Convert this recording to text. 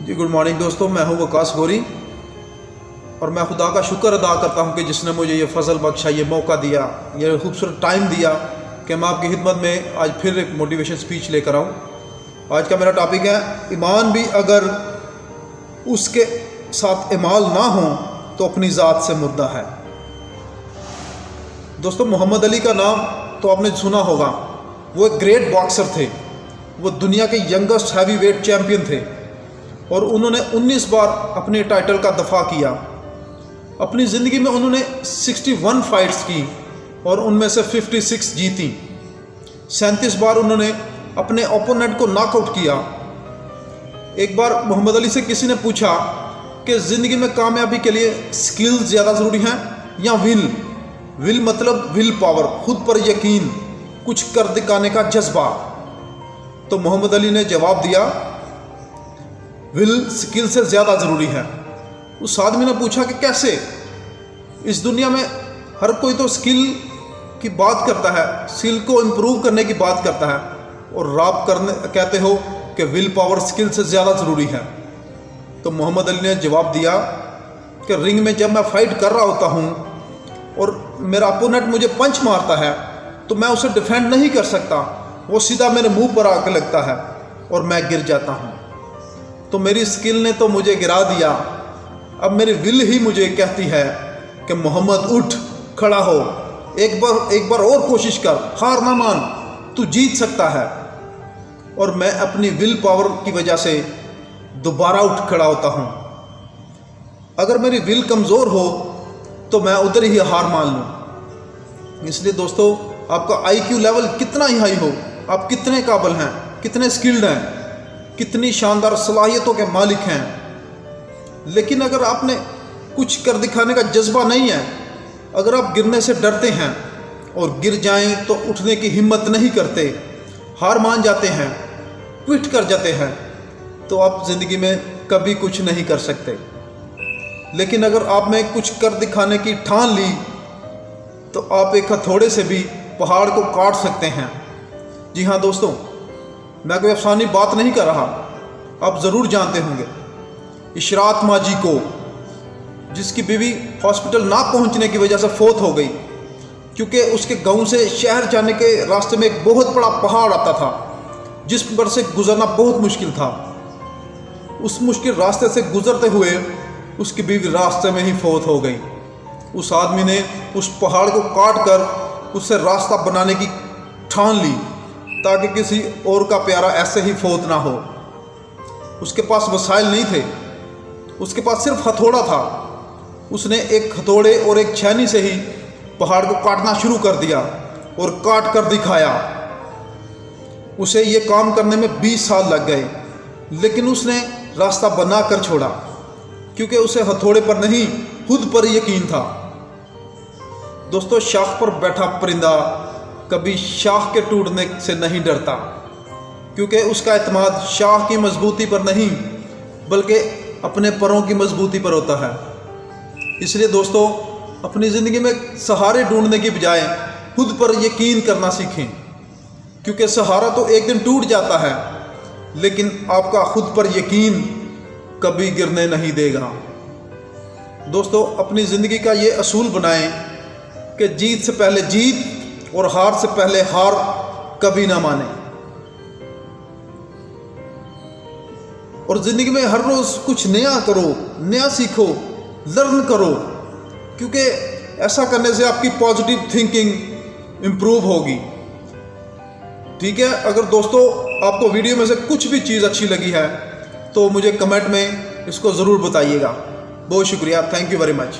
जी good morning दोस्तों, मैं हूं वकास गोरी और मैं खुदा का शुक्र अदा करता हूं कि जिसने मुझे ये फजल बख्शा, ये मौका दिया, ये खूबसूरत टाइम दिया कि मैं आपकी खिदमत में आज फिर एक मोटिवेशन स्पीच लेकर आऊं। आज का मेरा टॉपिक है, ईमान भी अगर उसके साथ इमाल ना हो तो अपनी ज़ात से मुर्दा है। दोस्तों, मोहम्मद अली का नाम तो आपने सुना होगा। वो एक ग्रेट बॉक्सर थे। वो दुनिया के यंगेस्ट हैवी वेट चैम्पियन थे और उन्होंने 19 बार अपने टाइटल का दफा किया। अपनी ज़िंदगी में उन्होंने 61 फाइट्स की और उनमें से 56 जीती। 37 बार उन्होंने अपने ओपोनेंट को नॉकआउट किया। एक बार मोहम्मद अली से किसी ने पूछा कि ज़िंदगी में कामयाबी के लिए स्किल्स ज़्यादा ज़रूरी हैं या विल मतलब विल पावर, खुद पर यकीन, कुछ कर दिखाने का जज्बा। तो मोहम्मद अली ने जवाब दिया, विल स्किल से ज़्यादा ज़रूरी है। उस आदमी ने पूछा कि कैसे? इस दुनिया में हर कोई तो स्किल की बात करता है, स्किल को इम्प्रूव करने की बात करता है, और आप कहते हो कि विल पावर स्किल से ज़्यादा ज़रूरी है। तो मोहम्मद अली ने जवाब दिया कि रिंग में जब मैं फाइट कर रहा होता हूँ और मेरा अपोनेंट मुझे पंच मारता है तो मैं उसे डिफेंड नहीं कर सकता। वो सीधा मेरे मुंह पर आकर लगता है और मैं गिर जाता हूँ। तो मेरी स्किल ने तो मुझे गिरा दिया, अब मेरी विल ही मुझे कहती है कि मोहम्मद उठ, खड़ा हो, एक बार और कोशिश कर, हार ना मान, तू जीत सकता है। और मैं अपनी विल पावर की वजह से दोबारा उठ खड़ा होता हूँ। अगर मेरी विल कमज़ोर हो तो मैं उधर ही हार मान लूँ। इसलिए दोस्तों, आपका IQ लेवल कितना ही हाई हो, आप कितने काबिल हैं, कितने स्किल्ड हैं, कितनी शानदार सलाहियतों के मालिक हैं, लेकिन अगर आपने कुछ कर दिखाने का जज्बा नहीं है, अगर आप गिरने से डरते हैं और गिर जाएं तो उठने की हिम्मत नहीं करते, हार मान जाते हैं, क्विट कर जाते हैं, तो आप ज़िंदगी में कभी कुछ नहीं कर सकते। लेकिन अगर आप में कुछ कर दिखाने की ठान ली तो आप एक हथौड़े से भी पहाड़ को काट सकते हैं। जी हाँ दोस्तों, मैं कोई अफसानी बात नहीं कर रहा। आप ज़रूर जानते होंगे इशरात माजी को, जिसकी बीवी हॉस्पिटल ना पहुंचने की वजह से फौत हो गई, क्योंकि उसके गांव से शहर जाने के रास्ते में एक बहुत बड़ा पहाड़ आता था जिस पर से गुजरना बहुत मुश्किल था। उस मुश्किल रास्ते से गुजरते हुए उसकी बीवी रास्ते में ही फौत हो गई। उस आदमी ने उस पहाड़ को काट कर उससे रास्ता बनाने की ठान ली ताकि किसी और का प्यारा ऐसे ही फौत ना हो। उसके पास वसाइल नहीं थे, उसके पास सिर्फ हथौड़ा था। उसने एक हथौड़े और एक छेनी से ही पहाड़ को काटना शुरू कर दिया और काट कर दिखाया। उसे ये काम करने में 20 साल लग गए, लेकिन उसने रास्ता बना कर छोड़ा, क्योंकि उसे हथौड़े पर नहीं, खुद पर यकीन था। दोस्तों, शाख पर बैठा परिंदा कभी शाख के टूटने से नहीं डरता, क्योंकि उसका एतमाद शाख की मजबूती पर नहीं बल्कि अपने परों की मजबूती पर होता है। इसलिए दोस्तों, अपनी ज़िंदगी में सहारे ढूंढने की बजाय खुद पर यकीन करना सीखें, क्योंकि सहारा तो एक दिन टूट जाता है, लेकिन आपका खुद पर यकीन कभी गिरने नहीं देगा। दोस्तों, अपनी ज़िंदगी का ये असूल बनाएं कि जीत से पहले जीत और हार से पहले हार कभी ना माने। और ज़िंदगी में हर रोज़ कुछ नया करो, नया सीखो, लर्न करो, क्योंकि ऐसा करने से आपकी पॉजिटिव थिंकिंग इम्प्रूव होगी। ठीक है, अगर दोस्तों आपको वीडियो में से कुछ भी चीज़ अच्छी लगी है तो मुझे कमेंट में इसको ज़रूर बताइएगा। बहुत शुक्रिया, थैंक यू वेरी मच।